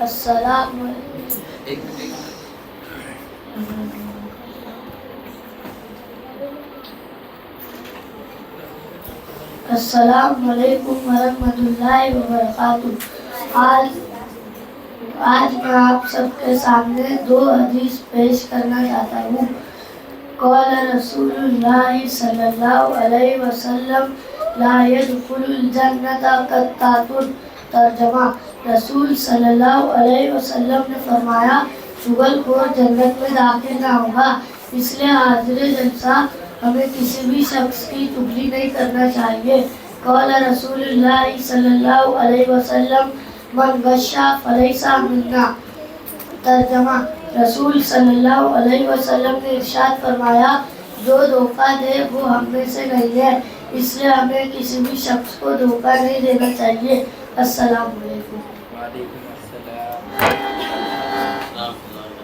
السلام علیکم ورحمۃ اللہ وبرکاتہ۔ آج میں آپ سب کے سامنے دو حدیث پیش کرنا چاہتا ہوں۔ قال رسول اللہ صلی اللہ علیہ وسلم لا يدخل الجنت قطات۔ ترجمہ، رسول صلی اللہ علیہ وسلم نے فرمایا چغل خور جنت میں داخل نہ ہوگا۔ اس لیے حاضر جلسہ ہمیں کسی بھی شخص کی چغلی نہیں کرنا چاہیے۔ قال رسول اللہ صلی اللہ علیہ وسلم من غش فلیس منا۔ ترجمہ، رسول صلی اللہ علیہ وسلم نے ارشاد فرمایا جو دھوکہ دے وہ ہم میں سے نہیں ہے، اس لیے ہمیں کسی بھی شخص کو دھوکہ نہیں دینا چاہیے۔ السلام علیکم۔ وعلیکم السلام۔